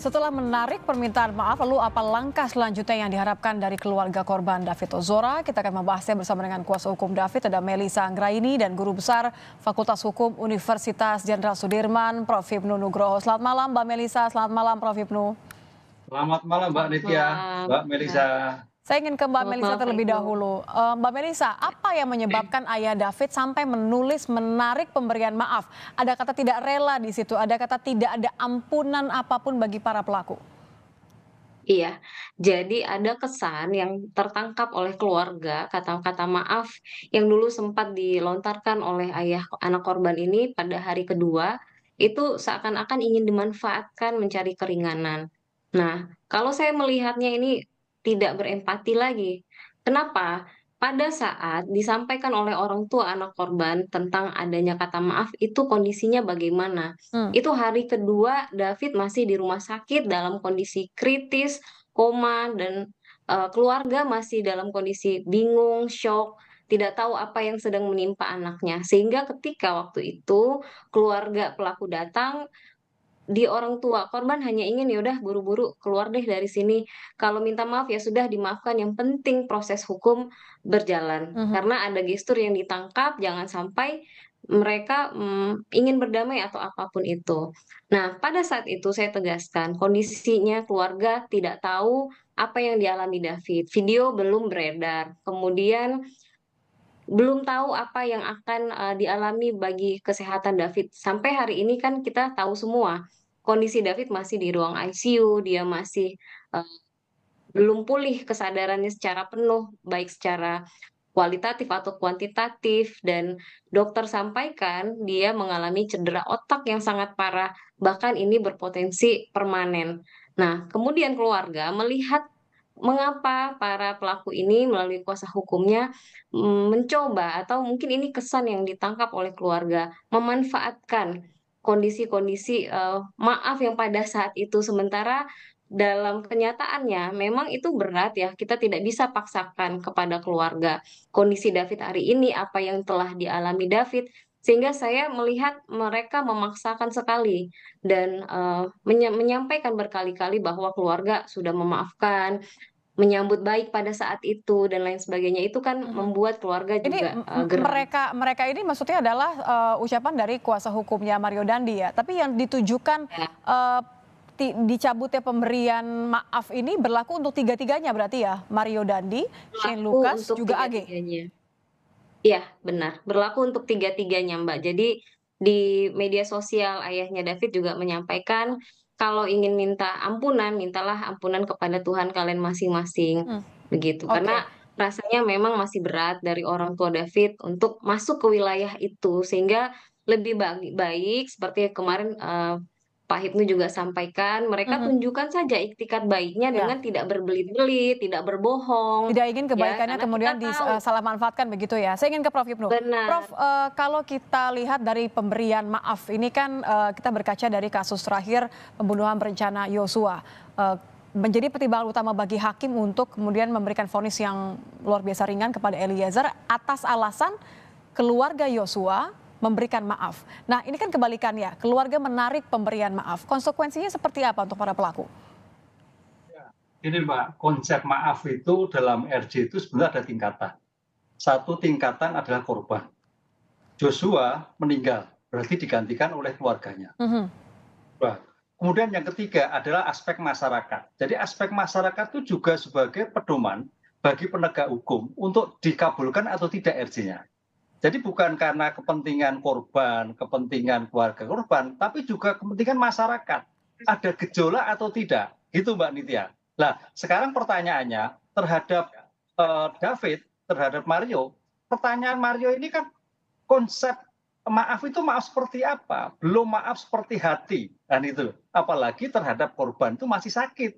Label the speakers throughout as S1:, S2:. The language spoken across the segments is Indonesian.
S1: Setelah menarik permintaan maaf, lalu apa langkah selanjutnya yang diharapkan dari keluarga korban David Ozora? Kita akan membahasnya bersama dengan kuasa hukum David, ada Melisa Anggraini, dan Guru Besar Fakultas Hukum Universitas Jenderal Sudirman, Prof. Hipnu Nugroho. Selamat malam Mbak Melisa, selamat malam Prof. Hipnu.
S2: Selamat malam Mbak
S3: Selamat
S2: Nitya,
S3: malam.
S2: Mbak Melisa.
S1: Saya ingin ke Mbak
S3: Selamat
S1: Melisa
S3: malam,
S1: terlebih
S3: Pak Ibnu.
S1: dahulu. Mbak Melisa, apa yang menyebabkan ayah David sampai menulis menarik pemberian maaf? Ada kata tidak rela di situ, ada kata tidak ada ampunan apapun bagi para pelaku.
S3: Iya, jadi ada kesan yang tertangkap oleh keluarga, kata-kata maaf yang dulu sempat dilontarkan oleh ayah anak korban ini pada hari kedua, itu seakan-akan ingin dimanfaatkan mencari keringanan. Nah, kalau saya melihatnya ini tidak berempati lagi. Kenapa? Pada saat disampaikan oleh orang tua anak korban tentang adanya kata maaf, itu kondisinya bagaimana?
S1: Hmm.
S3: Itu hari kedua David masih di rumah sakit dalam kondisi kritis, koma, dan keluarga masih dalam kondisi bingung, syok, tidak tahu apa yang sedang menimpa anaknya. Sehingga ketika waktu itu keluarga pelaku datang, di orang tua korban hanya ingin, "Ya udah buru-buru keluar deh dari sini. Kalau minta maaf ya sudah dimaafkan, yang penting proses hukum berjalan."
S1: Mhm.
S3: Karena ada gestur yang ditangkap, jangan sampai mereka, ingin berdamai atau apapun itu. Nah, pada saat itu saya tegaskan, kondisinya keluarga tidak tahu apa yang dialami David, video belum beredar, kemudian belum tahu apa yang akan, dialami bagi kesehatan David. Sampai hari ini kan kita tahu semua, kondisi David masih di ruang ICU, dia masih, eee, belum pulih kesadarannya secara penuh, baik secara kualitatif atau kuantitatif, dan dokter sampaikan dia mengalami cedera otak yang sangat parah, bahkan ini berpotensi permanen. Nah, kemudian keluarga melihat mengapa para pelaku ini melalui kuasa hukumnya, mencoba atau mungkin ini kesan yang ditangkap oleh keluarga, memanfaatkan kondisi-kondisi, maaf yang pada saat itu sementara dalam kenyataannya memang itu berat ya, kita tidak bisa paksakan kepada keluarga kondisi David hari ini, apa yang telah dialami David, sehingga saya melihat mereka memaksakan sekali dan, menyampaikan berkali-kali bahwa keluarga sudah memaafkan, menyambut baik pada saat itu dan lain sebagainya. Itu kan
S1: Mhm.
S3: membuat keluarga
S1: Ini
S3: juga, geram.
S1: mereka ini maksudnya adalah ucapan dari kuasa hukumnya Mario Dandi ya. Tapi yang ditujukan
S3: Ya,
S1: dicabutnya pemberian maaf ini berlaku untuk tiga-tiganya berarti ya? Mario Dandi, Shane
S3: berlaku
S1: Lucas,
S3: untuk
S1: juga AG.
S3: tiga-tiganya. Iya, benar, berlaku untuk tiga-tiganya, Mbak. Jadi di media sosial ayahnya David juga menyampaikan, kalau ingin minta ampunan, mintalah ampunan kepada Tuhan kalian masing-masing,
S1: Hmm,
S3: begitu.
S1: oke.
S3: Karena rasanya memang masih berat dari orang tua David untuk masuk ke wilayah itu, sehingga lebih baik seperti kemarin, Pak Hipnu juga sampaikan, mereka
S1: Mhm,
S3: tunjukkan saja iktikat baiknya
S1: ya.
S3: dengan tidak berbelit-belit, tidak berbohong,
S1: Tidak ingin
S3: ya,
S1: kebaikannya
S3: karena kita
S1: kemudian
S3: tahu
S1: salah manfaatkan begitu ya. Saya ingin ke Prof. Hipnu. Prof,
S3: benar.
S1: kalau kita lihat dari pemberian maaf ini kan kita berkaca dari kasus terakhir pembunuhan berencana Yosua. Eh, Menjadi pertimbangan utama bagi hakim untuk kemudian memberikan vonis yang luar biasa ringan kepada Eliezer atas alasan keluarga Yosua memberikan maaf. Nah, ini kan kebalikannya, keluarga menarik pemberian maaf. Konsekuensinya seperti apa untuk para pelaku?
S2: Ini Mbak, konsep maaf itu dalam RJ itu sebenarnya ada tingkatan. Satu tingkatan adalah korban. Joshua meninggal, berarti digantikan oleh keluarganya.
S1: Mhm.
S2: Bah, kemudian yang ketiga adalah aspek masyarakat. Jadi aspek masyarakat itu juga sebagai pedoman bagi penegak hukum untuk dikabulkan atau tidak RJ-nya. Jadi bukan karena kepentingan korban, kepentingan keluarga korban, tapi juga kepentingan masyarakat. Ada gejolak atau tidak, gitu Mbak Nitya. Nah, sekarang pertanyaannya terhadap David, terhadap Mario, pertanyaan Mario ini kan konsep maaf itu maaf seperti apa? Belum maaf seperti hati, kan itu. Apalagi terhadap korban itu masih sakit.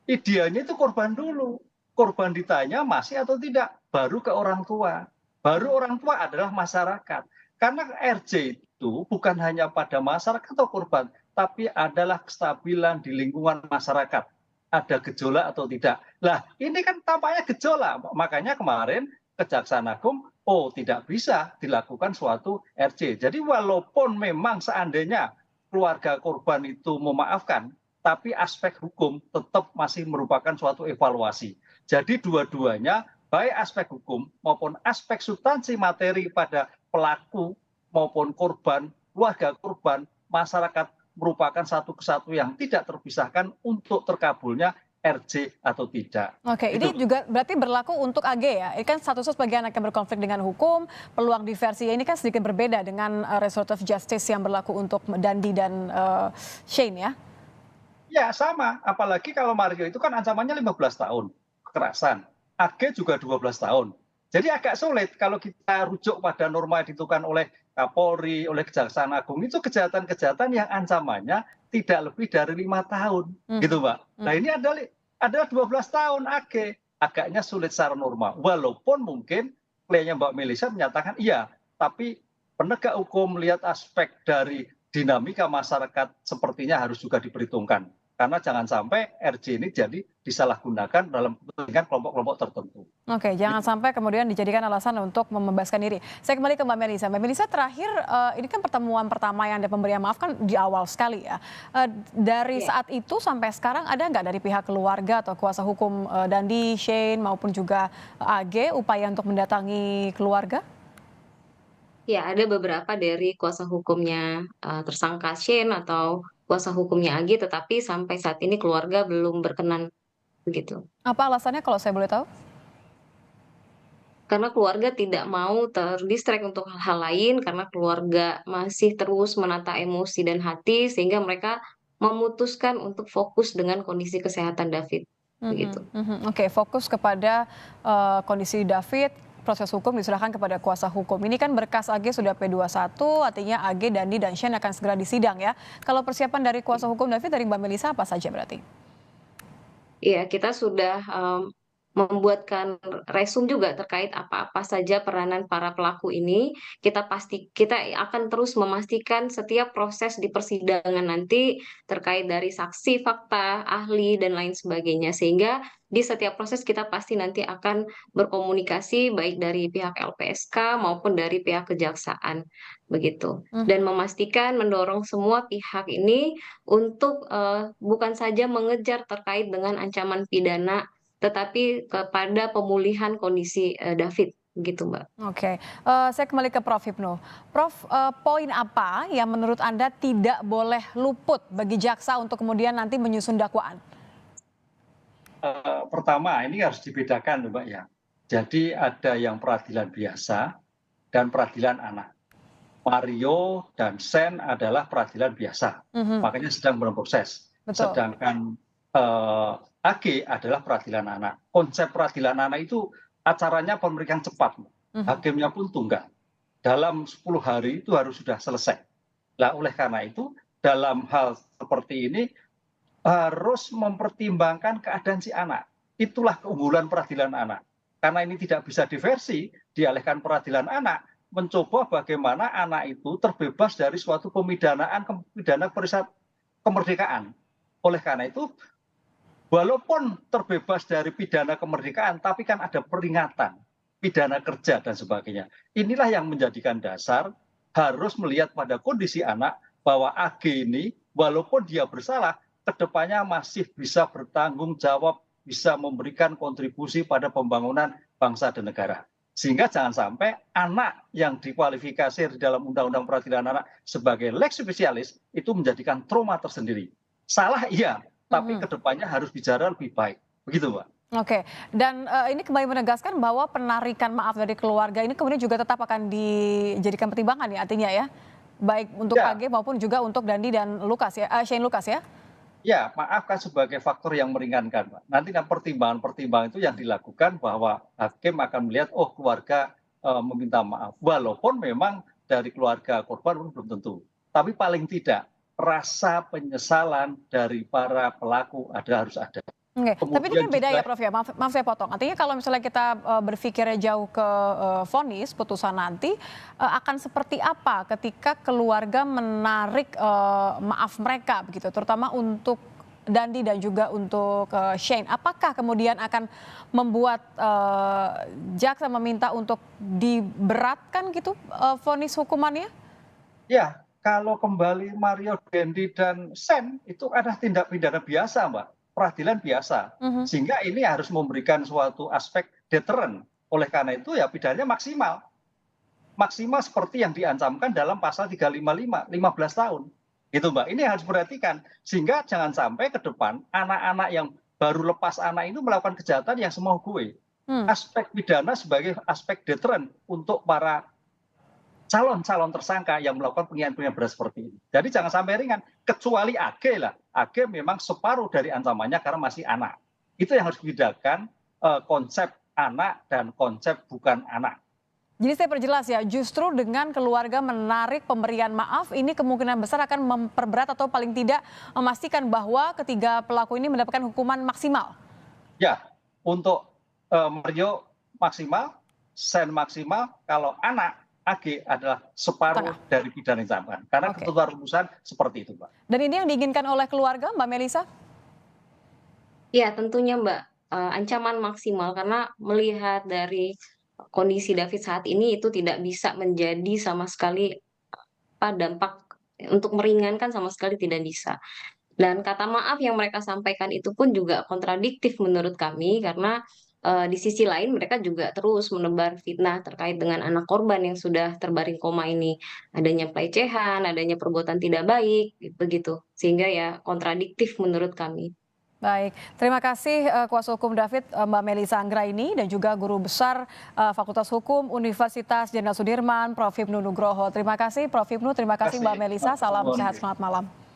S2: Idealnya itu korban dulu. Korban ditanya masih atau tidak, baru ke orang tua. Baru orang tua adalah masyarakat. Karena RJ itu bukan hanya pada masyarakat atau korban, tapi adalah kestabilan di lingkungan masyarakat. Ada gejolak atau tidak. Nah, ini kan tampaknya gejolak. Makanya kemarin Kejaksaan Agung, oh tidak bisa dilakukan suatu RJ. Jadi walaupun memang seandainya keluarga korban itu memaafkan, tapi aspek hukum tetap masih merupakan suatu evaluasi. Jadi dua-duanya, baik aspek hukum maupun aspek substansi materi pada pelaku maupun korban, keluarga korban, masyarakat merupakan satu kesatu yang tidak terpisahkan untuk terkabulnya RJ atau tidak.
S1: Oke, ini juga berarti berlaku untuk AG ya? Ini kan statusnya sebagai anak yang berkonflik dengan hukum, peluang diversi ini kan sedikit berbeda dengan restoratif justice yang berlaku untuk Dandi dan Shane ya?
S2: Ya sama, apalagi kalau Mario itu kan ancamannya 15 tahun kekerasan, AG juga 12 tahun. Jadi agak sulit kalau kita rujuk pada norma yang ditentukan oleh Kapolri, oleh Kejaksaan Agung, itu kejahatan-kejahatan yang ancamannya tidak lebih dari 5 tahun, gitu Mbak. Nah ini adalah 12 tahun AG, agaknya sulit secara norma. Walaupun mungkin kliennya Mbak Melisa menyatakan iya, tapi penegak hukum melihat aspek dari dinamika masyarakat sepertinya harus juga diperhitungkan. Karena jangan sampai RJ ini jadi disalahgunakan dalam kepentingan kelompok-kelompok tertentu.
S1: Oke, jangan sampai kemudian dijadikan alasan untuk membebaskan diri. Saya kembali ke Mbak Melisa. Mbak Melisa, terakhir ini kan pertemuan pertama yang ada pemberian maaf kan di awal sekali ya. Dari saat itu sampai sekarang ada nggak dari pihak keluarga atau kuasa hukum Dandi, Shane maupun juga AG upaya untuk mendatangi keluarga?
S3: Ya, ada beberapa dari kuasa hukumnya tersangka Shane atau kuasa hukumnya Agi, tetapi sampai saat ini keluarga belum berkenan begitu.
S1: Apa alasannya kalau saya boleh tahu?
S3: Karena keluarga tidak mau terdistract untuk hal-hal lain, karena keluarga masih terus menata emosi dan hati, sehingga mereka memutuskan untuk fokus dengan kondisi kesehatan David. Begitu.
S1: Oke, fokus kepada kondisi David, proses hukum diserahkan kepada kuasa hukum. Ini kan berkas AG sudah P21, artinya AG, Dandi, dan Shane akan segera disidang ya. Kalau persiapan dari kuasa hukum David dari Mbak Melisa apa saja berarti?
S3: Iya, kita sudah membuatkan resum juga terkait apa-apa saja peranan para pelaku ini. Kita akan terus memastikan setiap proses di persidangan nanti terkait dari saksi, fakta, ahli dan lain sebagainya. Sehingga di setiap proses kita pasti nanti akan berkomunikasi baik dari pihak LPSK maupun dari pihak kejaksaan begitu. Dan memastikan mendorong semua pihak ini untuk bukan saja mengejar terkait dengan ancaman pidana tetapi kepada pemulihan kondisi David, gitu Mbak.
S1: Oke, saya kembali ke Prof. Hipnu. Prof, poin apa yang menurut Anda tidak boleh luput bagi jaksa untuk kemudian nanti menyusun dakwaan?
S2: Pertama, ini harus dibedakan Mbak ya. Jadi ada yang peradilan biasa dan peradilan anak. Mario dan Shane adalah peradilan biasa, makanya sedang berproses. Sedangkan AG adalah peradilan anak. Konsep peradilan anak itu acaranya pemeriksaan cepat, hakimnya pun tunggal. Dalam 10 hari itu harus sudah selesai. Nah, oleh karena itu dalam hal seperti ini harus mempertimbangkan keadaan si anak. Itulah keunggulan peradilan anak. Karena ini tidak bisa diversi, dialihkan peradilan anak mencoba bagaimana anak itu terbebas dari suatu pemidanaan kemerdekaan. Oleh karena itu walaupun terbebas dari pidana kemerdekaan, tapi kan ada peringatan, pidana kerja dan sebagainya. Inilah yang menjadikan dasar harus melihat pada kondisi anak bahwa AG ini walaupun dia bersalah, kedepannya masih bisa bertanggung jawab, bisa memberikan kontribusi pada pembangunan bangsa dan negara. Sehingga jangan sampai anak yang dikualifikasi di dalam Undang-Undang Peradilan Anak sebagai lex specialis itu menjadikan trauma tersendiri. Salah iya, tapi kedepannya harus bicara lebih baik. Begitu Mbak.
S1: Oke, dan ini kembali menegaskan bahwa penarikan maaf dari keluarga ini kemudian juga tetap akan dijadikan pertimbangan ya artinya ya? Baik untuk AG maupun juga untuk Dandi dan Lukas ya, Shane Lukas ya?
S2: Ya, maaf kan sebagai faktor yang meringankan, Pak. Nanti kan pertimbangan-pertimbangan itu yang dilakukan bahwa hakim akan melihat, oh keluarga meminta maaf. Walaupun memang dari keluarga korban belum tentu. Tapi paling tidak rasa penyesalan dari para pelaku harus ada.
S1: Oke, tapi ini kan beda ya Prof ya, maaf saya potong. Artinya kalau misalnya kita berpikirnya jauh ke vonis, putusan nanti, akan seperti apa ketika keluarga menarik maaf mereka begitu, terutama untuk Dandi dan juga untuk Shane. Apakah kemudian akan membuat jaksa meminta untuk diberatkan gitu vonis hukumannya?
S2: Ya, kalau kembali Mario Dendi dan Sen itu adalah tindak pidana biasa, Mbak, peradilan biasa. Sehingga ini harus memberikan suatu aspek deteren. Oleh karena itu ya pidananya maksimal. Maksimal seperti yang diancamkan dalam pasal 355, 15 tahun. Gitu, Mbak. Ini harus diperhatikan. Sehingga jangan sampai ke depan anak-anak yang baru lepas anak itu melakukan kejahatan yang semau gue. Aspek pidana sebagai aspek deteren untuk para calon-calon tersangka yang melakukan penghinaan berat seperti ini. Jadi jangan sampai ringan, kecuali AG lah. AG memang separuh dari ancamannya karena masih anak. Itu yang harus dibedakan konsep anak dan konsep bukan anak.
S1: Jadi saya perjelas ya, justru dengan keluarga menarik pemberian maaf, ini kemungkinan besar akan memperberat atau paling tidak memastikan bahwa ketiga pelaku ini mendapatkan hukuman maksimal.
S2: Ya, untuk Mario maksimal, Sen maksimal, kalau anak AG adalah separuh dari pidana yang diancamkan. Karena ketentuan rumusan seperti itu, Mbak.
S1: Dan ini yang diinginkan oleh keluarga, Mbak Melisa?
S3: Ya, tentunya Mbak, ancaman maksimal karena melihat dari kondisi David saat ini itu tidak bisa menjadi sama sekali dampak untuk meringankan sama sekali tidak bisa. Dan kata maaf yang mereka sampaikan itu pun juga kontradiktif menurut kami karena di sisi lain mereka juga terus menebar fitnah terkait dengan anak korban yang sudah terbaring koma ini. Adanya pelecehan, adanya perbuatan tidak baik, begitu. Sehingga ya kontradiktif menurut kami.
S1: Baik, terima kasih kuasa hukum David, Mbak Melisa Anggraini, dan juga guru besar Fakultas Hukum Universitas Jenderal Sudirman, Prof. Hipnu Nugroho. Terima kasih Prof. Hipnu, terima kasih Mbak Melisa, salam sehat, selamat malam.